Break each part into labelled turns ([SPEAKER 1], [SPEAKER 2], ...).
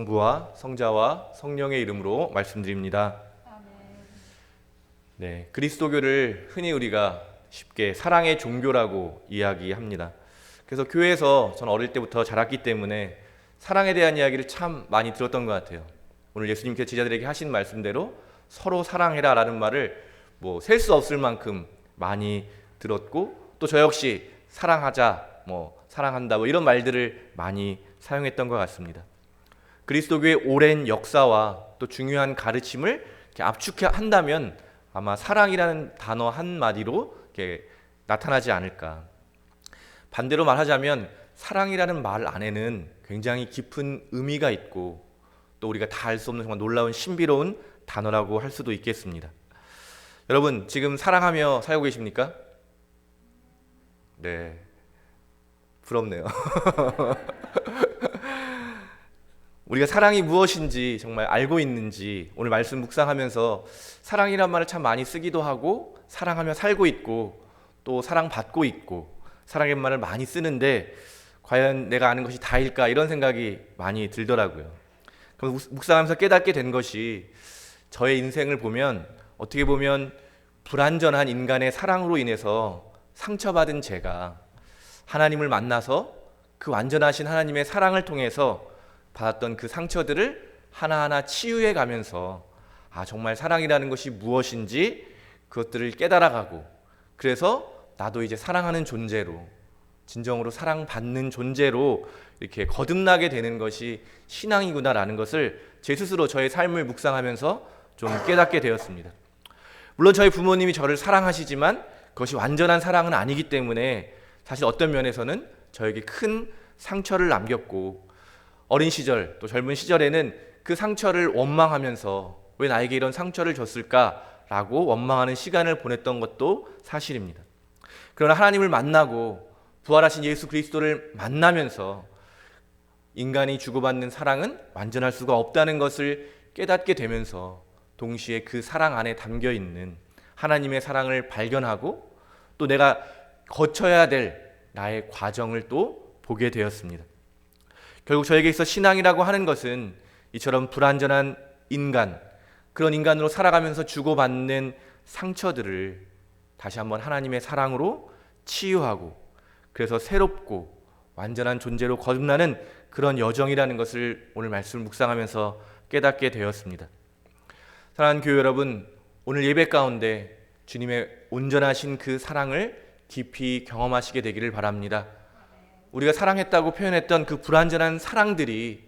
[SPEAKER 1] 성부와 성자와 성령의 이름으로 말씀드립니다. 네, 그리스도교를 흔히 우리가 쉽게 사랑의 종교라고 이야기합니다. 그래서 교회에서 저는 어릴 때부터 자랐기 때문에 사랑에 대한 이야기를 참 많이 들었던 것 같아요. 오늘 예수님께서 제자들에게 하신 말씀대로 서로 사랑해라 라는 말을 셀 수 없을 만큼 많이 들었고, 또 저 역시 사랑하자, 사랑한다 이런 말들을 많이 사용했던 것 같습니다. 그리스도교의 오랜 역사와 또 중요한 가르침을 이렇게 압축한다면 아마 사랑이라는 단어 한마디로 이렇게 나타나지 않을까. 반대로 말하자면 사랑이라는 말 안에는 굉장히 깊은 의미가 있고, 또 우리가 다 알 수 없는 정말 놀라운 신비로운 단어라고 할 수도 있겠습니다. 여러분, 지금 사랑하며 살고 계십니까? 네, 부럽네요. 우리가 사랑이 무엇인지 정말 알고 있는지 오늘 말씀 묵상하면서 사랑이란 말을 참 많이 쓰기도 하고, 사랑하며 살고 있고, 또 사랑받고 있고, 사랑이란 말을 많이 쓰는데 과연 내가 아는 것이 다일까, 이런 생각이 많이 들더라고요. 그럼 묵상하면서 깨닫게 된 것이, 저의 인생을 보면 어떻게 보면 불완전한 인간의 사랑으로 인해서 상처받은 제가 하나님을 만나서 그 완전하신 하나님의 사랑을 통해서 받았던 그 상처들을 하나하나 치유해 가면서 정말 사랑이라는 것이 무엇인지 그것들을 깨달아가고, 그래서 나도 이제 사랑하는 존재로, 진정으로 사랑받는 존재로 이렇게 거듭나게 되는 것이 신앙이구나라는 것을 제 스스로 저의 삶을 묵상하면서 좀 깨닫게 되었습니다. 물론 저희 부모님이 저를 사랑하시지만 그것이 완전한 사랑은 아니기 때문에 사실 어떤 면에서는 저에게 큰 상처를 남겼고, 어린 시절 또 젊은 시절에는 그 상처를 원망하면서 왜 나에게 이런 상처를 줬을까라고 원망하는 시간을 보냈던 것도 사실입니다. 그러나 하나님을 만나고 부활하신 예수 그리스도를 만나면서 인간이 주고받는 사랑은 완전할 수가 없다는 것을 깨닫게 되면서 동시에 그 사랑 안에 담겨있는 하나님의 사랑을 발견하고, 또 내가 거쳐야 될 나의 과정을 또 보게 되었습니다. 결국 저에게 있어 신앙이라고 하는 것은 이처럼 불완전한 인간, 그런 인간으로 살아가면서 주고받는 상처들을 다시 한번 하나님의 사랑으로 치유하고, 그래서 새롭고 완전한 존재로 거듭나는 그런 여정이라는 것을 오늘 말씀을 묵상하면서 깨닫게 되었습니다. 사랑하는 교회 여러분, 오늘 예배 가운데 주님의 온전하신 그 사랑을 깊이 경험하시게 되기를 바랍니다. 우리가 사랑했다고 표현했던 그 불완전한 사랑들이,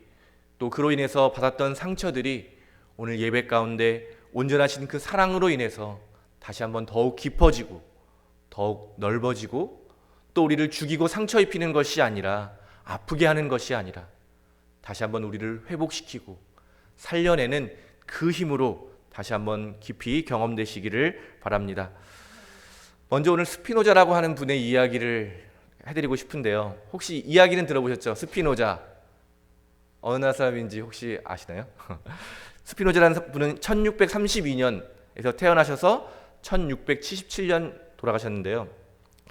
[SPEAKER 1] 또 그로 인해서 받았던 상처들이 오늘 예배 가운데 온전하신 그 사랑으로 인해서 다시 한번 더욱 깊어지고 더욱 넓어지고, 또 우리를 죽이고 상처 입히는 것이 아니라, 아프게 하는 것이 아니라 다시 한번 우리를 회복시키고 살려내는 그 힘으로 다시 한번 깊이 경험되시기를 바랍니다. 먼저 오늘 스피노자라고 하는 분의 이야기를 해드리고 싶은데요. 혹시 이야기는 들어보셨죠? 스피노자. 어느 나라 사람인지 혹시 아시나요? 스피노자라는 분은 1632년에서 태어나셔서 1677년 돌아가셨는데요.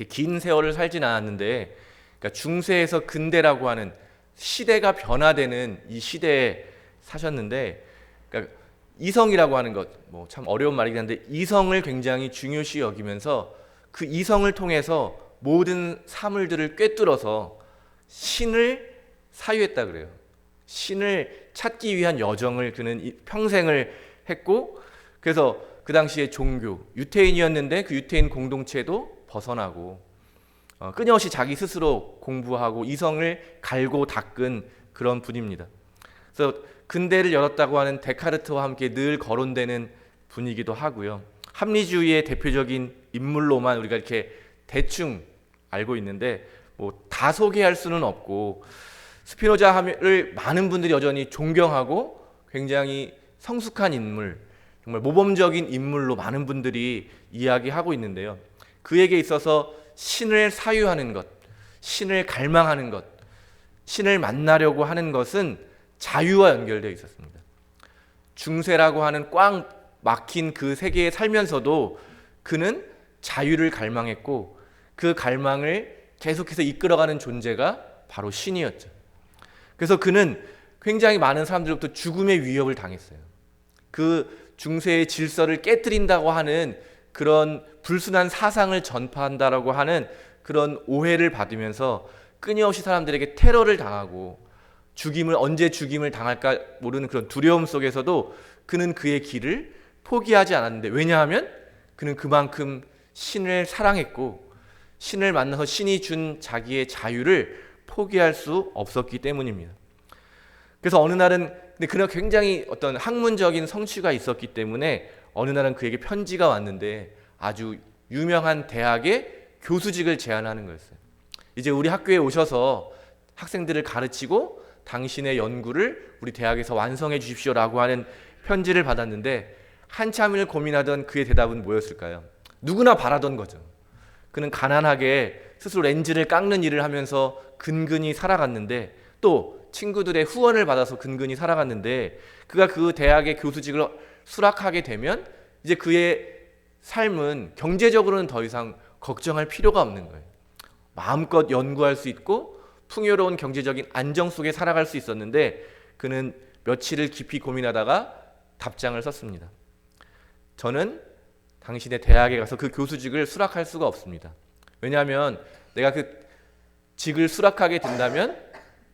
[SPEAKER 1] 긴 세월을 살진 않았는데, 그러니까 중세에서 근대라고 하는 시대가 변화되는 이 시대에 사셨는데, 그러니까 이성이라고 하는 것, 참 어려운 말이긴 한데, 이성을 굉장히 중요시 여기면서 그 이성을 통해서 모든 사물들을 꿰뚫어서 신을 사유했다 그래요. 신을 찾기 위한 여정을 그는 평생을 했고, 그래서 그 당시에 종교, 유태인이었는데 그 유태인 공동체도 벗어나고 끊임없이 자기 스스로 공부하고 이성을 갈고 닦은 그런 분입니다. 그래서 근대를 열었다고 하는 데카르트와 함께 늘 거론되는 분이기도 하고요. 합리주의의 대표적인 인물로만 우리가 이렇게 대충 알고 있는데 다 소개할 수는 없고, 스피노자를 많은 분들이 여전히 존경하고 굉장히 성숙한 인물, 정말 모범적인 인물로 많은 분들이 이야기하고 있는데요. 그에게 있어서 신을 사유하는 것, 신을 갈망하는 것, 신을 만나려고 하는 것은 자유와 연결되어 있었습니다. 중세라고 하는 꽉 막힌 그 세계에 살면서도 그는 자유를 갈망했고, 그 갈망을 계속해서 이끌어가는 존재가 바로 신이었죠. 그래서 그는 굉장히 많은 사람들로부터 죽음의 위협을 당했어요. 그 중세의 질서를 깨뜨린다고 하는 그런 불순한 사상을 전파한다라고 하는 그런 오해를 받으면서 끊임없이 사람들에게 테러를 당하고 언제 죽임을 당할까 모르는 그런 두려움 속에서도 그는 그의 길을 포기하지 않았는데, 왜냐하면 그는 그만큼 신을 사랑했고 신을 만나서 신이 준 자기의 자유를 포기할 수 없었기 때문입니다. 그래서 어느 날은, 근데 그는 굉장히 어떤 학문적인 성취가 있었기 때문에 어느 날은 그에게 편지가 왔는데 아주 유명한 대학의 교수직을 제안하는 거였어요. 이제 우리 학교에 오셔서 학생들을 가르치고 당신의 연구를 우리 대학에서 완성해 주십시오라고 하는 편지를 받았는데, 한참을 고민하던 그의 대답은 뭐였을까요? 누구나 바라던 거죠. 그는 가난하게 스스로 렌즈를 깎는 일을 하면서 근근히 살아갔는데, 또 친구들의 후원을 받아서 근근히 살아갔는데, 그가 그 대학의 교수직을 수락하게 되면 이제 그의 삶은 경제적으로는 더 이상 걱정할 필요가 없는 거예요. 마음껏 연구할 수 있고 풍요로운 경제적인 안정 속에 살아갈 수 있었는데, 그는 며칠을 깊이 고민하다가 답장을 썼습니다. 저는 당신의 대학에 가서 그 교수직을 수락할 수가 없습니다. 왜냐하면 내가 그 직을 수락하게 된다면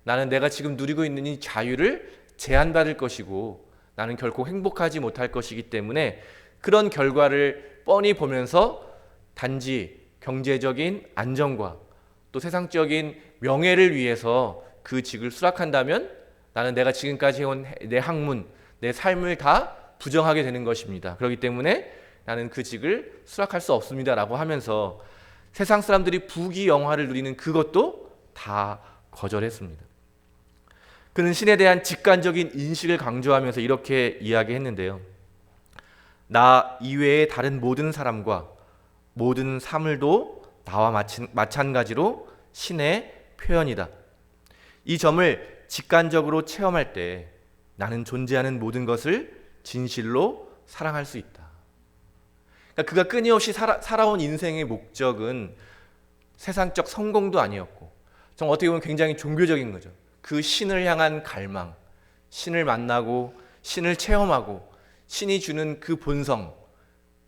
[SPEAKER 1] 나는 내가 지금 누리고 있는 이 자유를 제한받을 것이고 나는 결코 행복하지 못할 것이기 때문에 그런 결과를 뻔히 보면서 단지 경제적인 안정과 또 세상적인 명예를 위해서 그 직을 수락한다면 나는 내가 지금까지 해온 내 학문, 내 삶을 다 부정하게 되는 것입니다. 그렇기 때문에 나는 그 직을 수락할 수 없습니다라고 하면서 세상 사람들이 부귀영화를 누리는 그것도 다 거절했습니다. 그는 신에 대한 직관적인 인식을 강조하면서 이렇게 이야기했는데요. 나 이외의 다른 모든 사람과 모든 사물도 나와 마찬가지로 신의 표현이다. 이 점을 직관적으로 체험할 때 나는 존재하는 모든 것을 진실로 사랑할 수 있다. 그러니까 그가 끊임없이 살아온 인생의 목적은 세상적 성공도 아니었고, 정말 어떻게 보면 굉장히 종교적인 거죠. 그 신을 향한 갈망, 신을 만나고 신을 체험하고 신이 주는 그 본성,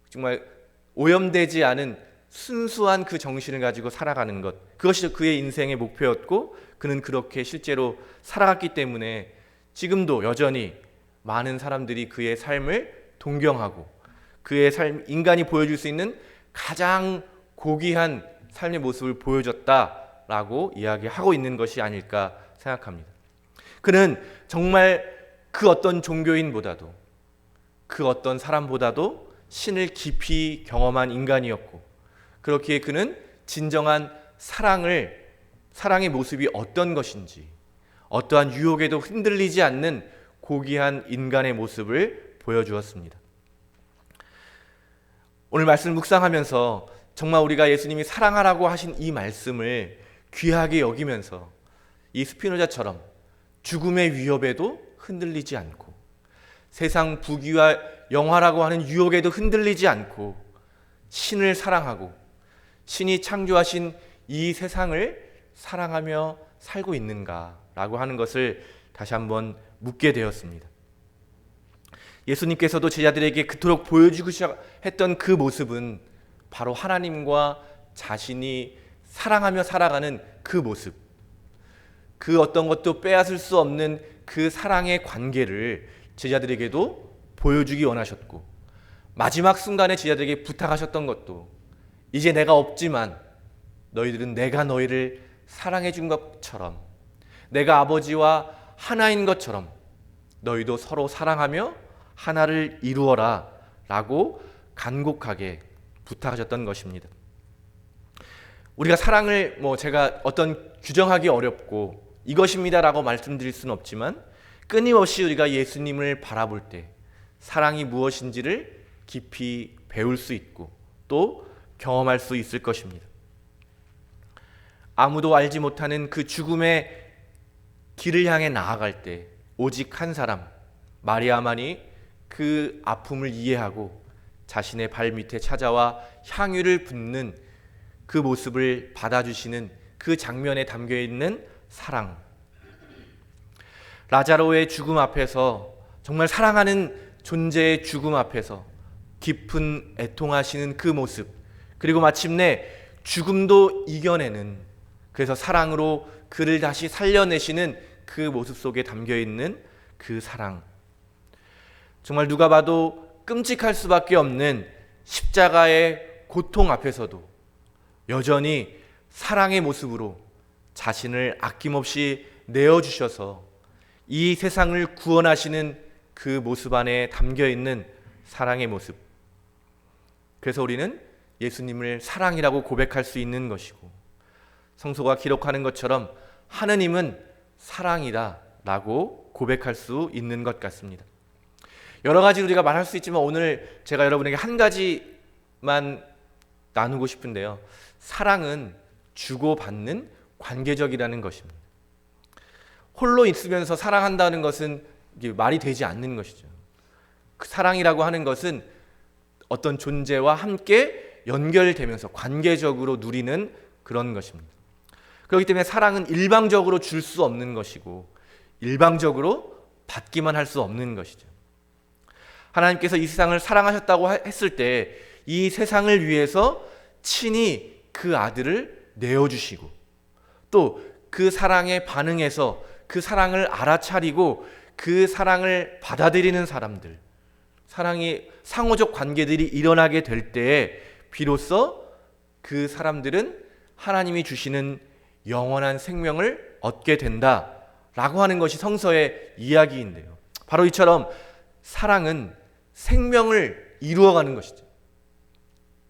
[SPEAKER 1] 정말 오염되지 않은 순수한 그 정신을 가지고 살아가는 것, 그것이 그의 인생의 목표였고 그는 그렇게 실제로 살아갔기 때문에 지금도 여전히 많은 사람들이 그의 삶을 동경하고 그의 삶, 인간이 보여줄 수 있는 가장 고귀한 삶의 모습을 보여줬다라고 이야기하고 있는 것이 아닐까 생각합니다. 그는 정말 그 어떤 종교인보다도 그 어떤 사람보다도 신을 깊이 경험한 인간이었고, 그렇기에 그는 진정한 사랑의 모습이 어떤 것인지, 어떠한 유혹에도 흔들리지 않는 고귀한 인간의 모습을 보여주었습니다. 오늘 말씀 묵상하면서 정말 우리가 예수님이 사랑하라고 하신 이 말씀을 귀하게 여기면서 이 스피노자처럼 죽음의 위협에도 흔들리지 않고 세상 부귀와 영화라고 하는 유혹에도 흔들리지 않고 신을 사랑하고 신이 창조하신 이 세상을 사랑하며 살고 있는가라고 하는 것을 다시 한번 묻게 되었습니다. 예수님께서도 제자들에게 그토록 보여주고 했던 그 모습은 바로 하나님과 자신이 사랑하며 살아가는 그 모습, 그 어떤 것도 빼앗을 수 없는 그 사랑의 관계를 제자들에게도 보여주기 원하셨고, 마지막 순간에 제자들에게 부탁하셨던 것도 이제 내가 없지만 너희들은 내가 너희를 사랑해 준 것처럼, 내가 아버지와 하나인 것처럼 너희도 서로 사랑하며 하나를 이루어라 라고 간곡하게 부탁하셨던 것입니다. 우리가 사랑을 제가 어떤 규정하기 어렵고 이것입니다 라고 말씀드릴 수는 없지만, 끊임없이 우리가 예수님을 바라볼 때 사랑이 무엇인지를 깊이 배울 수 있고 또 경험할 수 있을 것입니다. 아무도 알지 못하는 그 죽음의 길을 향해 나아갈 때 오직 한 사람, 마리아만이 그 아픔을 이해하고 자신의 발 밑에 찾아와 향유를 붓는 그 모습을 받아주시는 그 장면에 담겨있는 사랑. 라자로의 죽음 앞에서, 정말 사랑하는 존재의 죽음 앞에서 깊은 애통하시는 그 모습, 그리고 마침내 죽음도 이겨내는, 그래서 사랑으로 그를 다시 살려내시는 그 모습 속에 담겨있는 그 사랑, 정말 누가 봐도 끔찍할 수밖에 없는 십자가의 고통 앞에서도 여전히 사랑의 모습으로 자신을 아낌없이 내어주셔서 이 세상을 구원하시는 그 모습 안에 담겨있는 사랑의 모습, 그래서 우리는 예수님을 사랑이라고 고백할 수 있는 것이고, 성서가 기록하는 것처럼 하느님은 사랑이다 라고 고백할 수 있는 것 같습니다. 여러 가지 우리가 말할 수 있지만 오늘 제가 여러분에게 한 가지만 나누고 싶은데요, 사랑은 주고받는 관계적이라는 것입니다. 홀로 있으면서 사랑한다는 것은 이게 말이 되지 않는 것이죠. 그 사랑이라고 하는 것은 어떤 존재와 함께 연결되면서 관계적으로 누리는 그런 것입니다. 그렇기 때문에 사랑은 일방적으로 줄 수 없는 것이고 일방적으로 받기만 할 수 없는 것이죠. 하나님께서 이 세상을 사랑하셨다고 했을 때 이 세상을 위해서 친히 그 아들을 내어주시고, 또 그 사랑에 반응해서 그 사랑을 알아차리고 그 사랑을 받아들이는 사람들, 사랑이 상호적 관계들이 일어나게 될 때에 비로소 그 사람들은 하나님이 주시는 영원한 생명을 얻게 된다라고 하는 것이 성서의 이야기인데요, 바로 이처럼 사랑은 생명을 이루어가는 것이죠.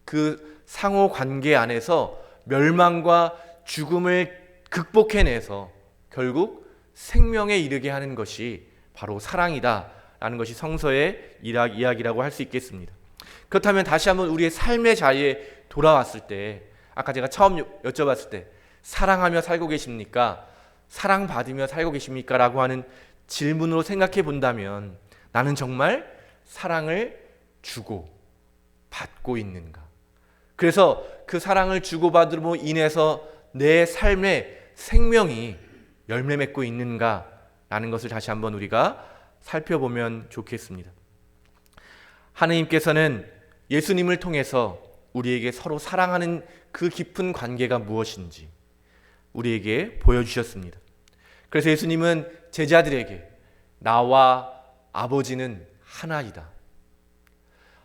[SPEAKER 1] 그 상호 관계 안에서 멸망과 죽음을 극복해내서 결국 생명에 이르게 하는 것이 바로 사랑이다라는 것이 성서의 이야기라고 할 수 있겠습니다. 그렇다면 다시 한번 우리의 삶의 자리에 돌아왔을 때, 아까 제가 처음 여쭤봤을 때 사랑하며 살고 계십니까? 사랑받으며 살고 계십니까? 라고 하는 질문으로 생각해 본다면 나는 정말 사랑을 주고 받고 있는가? 그래서 그 사랑을 주고받음으로 인해서 내 삶의 생명이 열매 맺고 있는가? 라는 것을 다시 한번 우리가 살펴보면 좋겠습니다. 하느님께서는 예수님을 통해서 우리에게 서로 사랑하는 그 깊은 관계가 무엇인지 우리에게 보여주셨습니다. 그래서 예수님은 제자들에게 나와 아버지는 하나이다,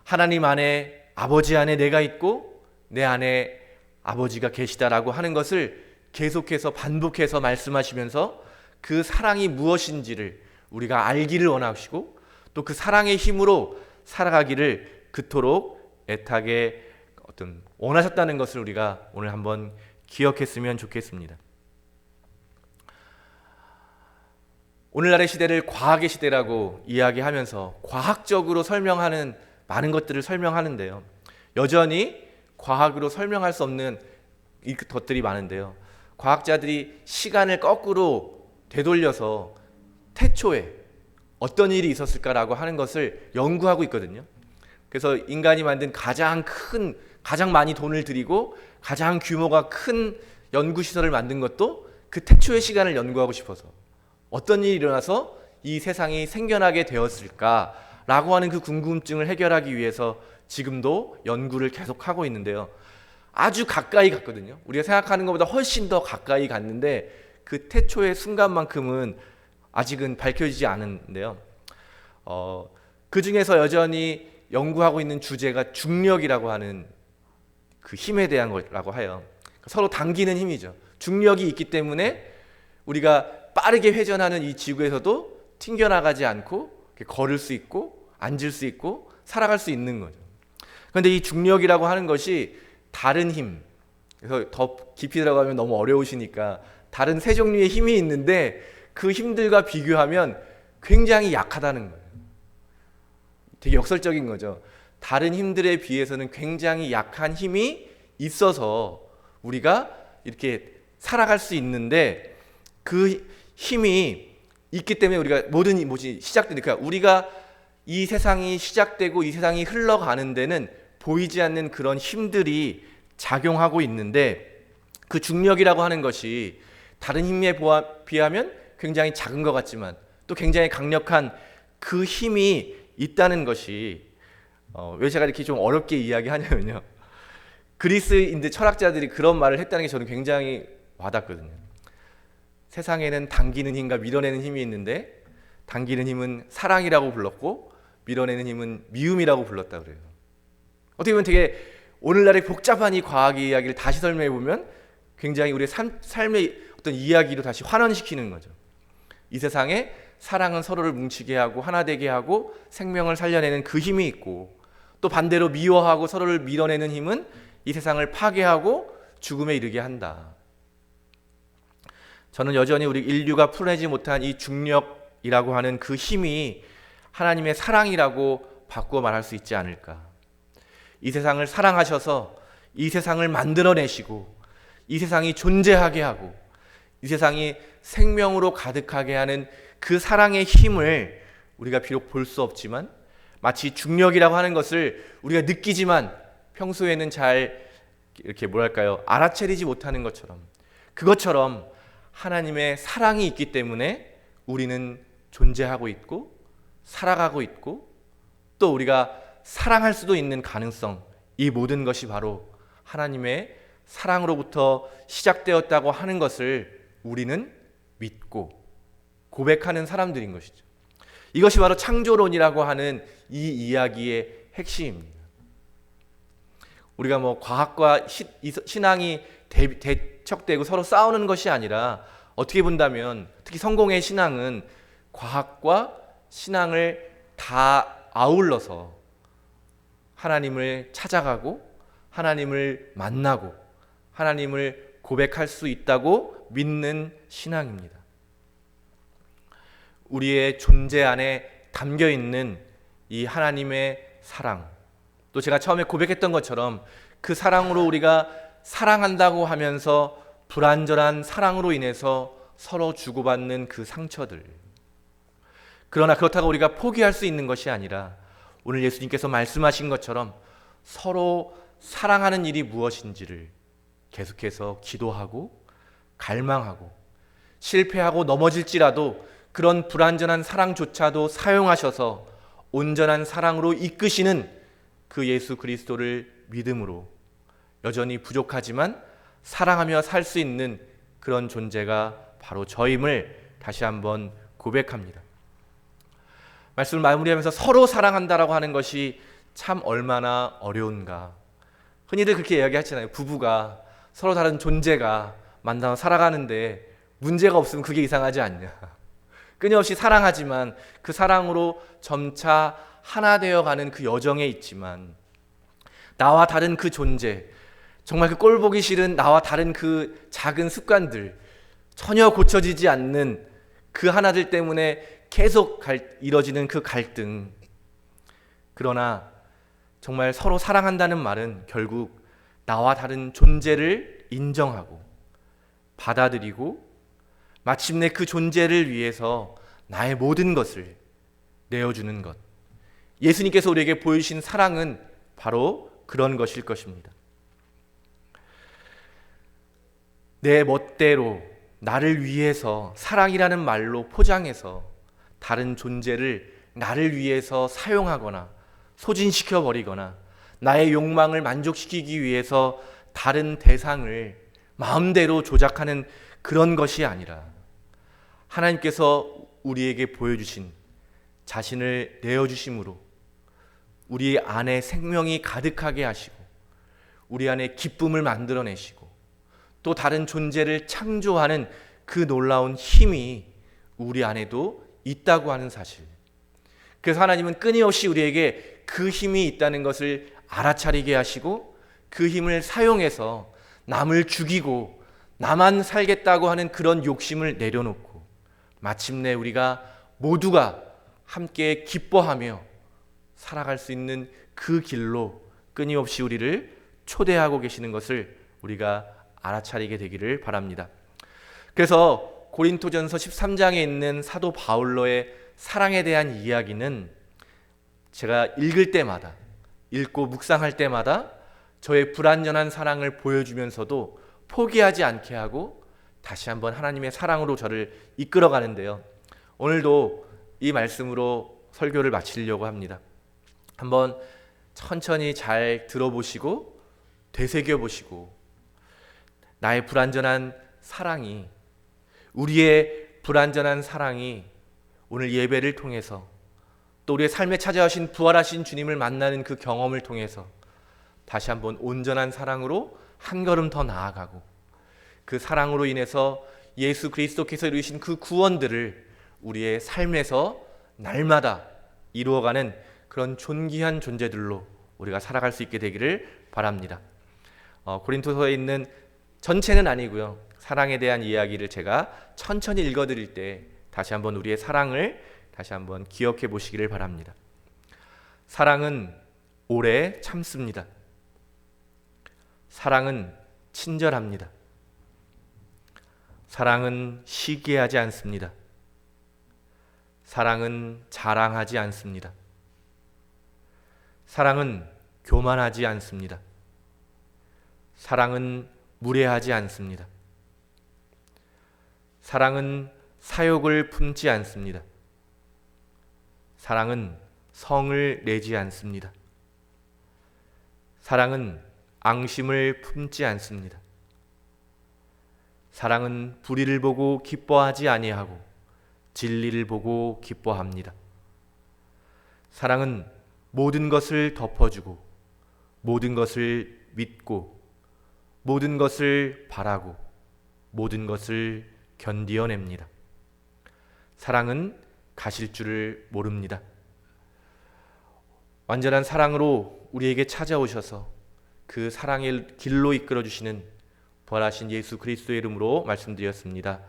[SPEAKER 1] 하나님 안에, 아버지 안에 내가 있고 내 안에 아버지가 계시다라고 하는 것을 계속해서 반복해서 말씀하시면서 그 사랑이 무엇인지를 우리가 알기를 원하시고 또 그 사랑의 힘으로 살아가기를 그토록 애타게 원하셨다는 것을 우리가 오늘 한번 기억했으면 좋겠습니다. 오늘날의 시대를 과학의 시대라고 이야기하면서 과학적으로 설명하는 많은 것들을 설명하는데요, 여전히 과학으로 설명할 수 없는 것들이 많은데요, 과학자들이 시간을 거꾸로 되돌려서 태초에 어떤 일이 있었을까라고 하는 것을 연구하고 있거든요. 그래서 인간이 만든 가장 많이 돈을 들이고 가장 규모가 큰 연구시설을 만든 것도 그 태초의 시간을 연구하고 싶어서, 어떤 일이 일어나서 이 세상이 생겨나게 되었을까라고 하는 그 궁금증을 해결하기 위해서 지금도 연구를 계속하고 있는데요, 아주 가까이 갔거든요. 우리가 생각하는 것보다 훨씬 더 가까이 갔는데 그 태초의 순간만큼은 아직은 밝혀지지 않은데요, 그 중에서 여전히 연구하고 있는 주제가 중력이라고 하는 그 힘에 대한 거라고 해요. 서로 당기는 힘이죠. 중력이 있기 때문에 우리가 빠르게 회전하는 이 지구에서도 튕겨나가지 않고 걸을 수 있고 앉을 수 있고 살아갈 수 있는 거죠. 그런데 이 중력이라고 하는 것이 다른 힘, 그래서 더 깊이 들어가면 너무 어려우시니까 다른 세 종류의 힘이 있는데 그 힘들과 비교하면 굉장히 약하다는 거예요. 되게 역설적인 거죠. 다른 힘들에 비해서는 굉장히 약한 힘이 있어서 우리가 이렇게 살아갈 수 있는데, 그 힘이 있기 때문에 우리가 모든 것이 시작되니까, 우리가 이 세상이 시작되고 이 세상이 흘러가는 데는 보이지 않는 그런 힘들이 작용하고 있는데, 그 중력이라고 하는 것이 다른 힘에 비하면 굉장히 작은 것 같지만 또 굉장히 강력한 그 힘이 있다는 것이 왜 제가 이렇게 좀 어렵게 이야기하냐면요. 그리스인들 철학자들이 그런 말을 했다는 게 저는 굉장히 와닿거든요. 세상에는 당기는 힘과 밀어내는 힘이 있는데 당기는 힘은 사랑이라고 불렀고 밀어내는 힘은 미움이라고 불렀다 그래요. 어떻게 보면 되게 오늘날의 복잡한 이 과학 이야기를 다시 설명해 보면 굉장히 우리의 삶의 어떤 이야기로 다시 환원시키는 거죠. 이 세상에 사랑은 서로를 뭉치게 하고 하나 되게 하고 생명을 살려내는 그 힘이 있고, 또 반대로 미워하고 서로를 밀어내는 힘은 이 세상을 파괴하고 죽음에 이르게 한다. 저는 여전히 우리 인류가 풀어내지 못한 이 중력이라고 하는 그 힘이 하나님의 사랑이라고 바꾸어 말할 수 있지 않을까. 이 세상을 사랑하셔서 이 세상을 만들어내시고 이 세상이 존재하게 하고 이 세상이 생명으로 가득하게 하는 그 사랑의 힘을 우리가 비록 볼 수 없지만 마치 중력이라고 하는 것을 우리가 느끼지만 평소에는 잘 이렇게 알아차리지 못하는 것처럼, 그것처럼 하나님의 사랑이 있기 때문에 우리는 존재하고 있고 살아가고 있고 또 우리가 사랑할 수도 있는 가능성, 이 모든 것이 바로 하나님의 사랑으로부터 시작되었다고 하는 것을 우리는 믿고 고백하는 사람들인 것이죠. 이것이 바로 창조론이라고 하는 이 이야기의 핵심입니다. 우리가 과학과 신앙이 대척되고 서로 싸우는 것이 아니라 어떻게 본다면 특히 성공의 신앙은 과학과 신앙을 다 아울러서 하나님을 찾아가고 하나님을 만나고 하나님을 고백할 수 있다고 믿는 신앙입니다. 우리의 존재 안에 담겨 있는 이 하나님의 사랑, 또 제가 처음에 고백했던 것처럼 그 사랑으로 우리가 사랑한다고 하면서 불완전한 사랑으로 인해서 서로 주고받는 그 상처들, 그러나 그렇다고 우리가 포기할 수 있는 것이 아니라 오늘 예수님께서 말씀하신 것처럼 서로 사랑하는 일이 무엇인지를 계속해서 기도하고 갈망하고 실패하고 넘어질지라도 그런 불완전한 사랑조차도 사용하셔서 온전한 사랑으로 이끄시는 그 예수 그리스도를 믿음으로 여전히 부족하지만 사랑하며 살 수 있는 그런 존재가 바로 저임을 다시 한번 고백합니다. 말씀을 마무리하면서 서로 사랑한다라고 하는 것이 참 얼마나 어려운가. 흔히들 그렇게 이야기하잖아요. 부부가 서로 다른 존재가 만나서 살아가는데 문제가 없으면 그게 이상하지 않냐. 끊임없이 사랑하지만 그 사랑으로 점차 하나 되어가는 그 여정에 있지만 나와 다른 그 존재, 정말 그 꼴 보기 싫은 나와 다른 그 작은 습관들, 전혀 고쳐지지 않는 그 하나들 때문에 계속 이뤄지는 그 갈등. 그러나 정말 서로 사랑한다는 말은 결국 나와 다른 존재를 인정하고 받아들이고 마침내 그 존재를 위해서 나의 모든 것을 내어주는 것. 예수님께서 우리에게 보여주신 사랑은 바로 그런 것일 것입니다. 내 멋대로 나를 위해서 사랑이라는 말로 포장해서 다른 존재를 나를 위해서 사용하거나 소진시켜 버리거나 나의 욕망을 만족시키기 위해서 다른 대상을 마음대로 조작하는 그런 것이 아니라 하나님께서 우리에게 보여주신 자신을 내어주심으로 우리 안에 생명이 가득하게 하시고 우리 안에 기쁨을 만들어내시고 또 다른 존재를 창조하는 그 놀라운 힘이 우리 안에도 있다고 하는 사실. 그래서 하나님은 끊임없이 우리에게 그 힘이 있다는 것을 알아차리게 하시고 그 힘을 사용해서 남을 죽이고 나만 살겠다고 하는 그런 욕심을 내려놓고 마침내 우리가 모두가 함께 기뻐하며 살아갈 수 있는 그 길로 끊임없이 우리를 초대하고 계시는 것을 우리가 알아차리게 되기를 바랍니다. 그래서 고린토전서 13장에 있는 사도 바울로의 사랑에 대한 이야기는 제가 읽을 때마다, 읽고 묵상할 때마다 저의 불완전한 사랑을 보여주면서도 포기하지 않게 하고 다시 한번 하나님의 사랑으로 저를 이끌어 가는데요. 오늘도 이 말씀으로 설교를 마치려고 합니다. 한번 천천히 잘 들어보시고 되새겨 보시고 나의 불완전한 사랑이, 우리의 불완전한 사랑이 오늘 예배를 통해서 또 우리의 삶에 찾아오신 부활하신 주님을 만나는 그 경험을 통해서 다시 한번 온전한 사랑으로 한 걸음 더 나아가고 그 사랑으로 인해서 예수 그리스도께서 이루신 그 구원들을 우리의 삶에서 날마다 이루어가는 그런 존귀한 존재들로 우리가 살아갈 수 있게 되기를 바랍니다. 고린토서에 있는 전체는 아니고요. 사랑에 대한 이야기를 제가 천천히 읽어드릴 때 다시 한번 우리의 사랑을 다시 한번 기억해 보시기를 바랍니다. 사랑은 오래 참습니다. 사랑은 친절합니다. 사랑은 시기하지 않습니다. 사랑은 자랑하지 않습니다. 사랑은 교만하지 않습니다. 사랑은 무례하지 않습니다. 사랑은 사욕을 품지 않습니다. 사랑은 성을 내지 않습니다. 사랑은 앙심을 품지 않습니다. 사랑은 불의를 보고 기뻐하지 아니하고 진리를 보고 기뻐합니다. 사랑은 모든 것을 덮어주고 모든 것을 믿고 모든 것을 바라고 모든 것을 견디어냅니다. 사랑은 가실 줄을 모릅니다. 완전한 사랑으로 우리에게 찾아오셔서 그 사랑의 길로 이끌어 주시는 부활하신 예수 그리스도의 이름으로 말씀드렸습니다.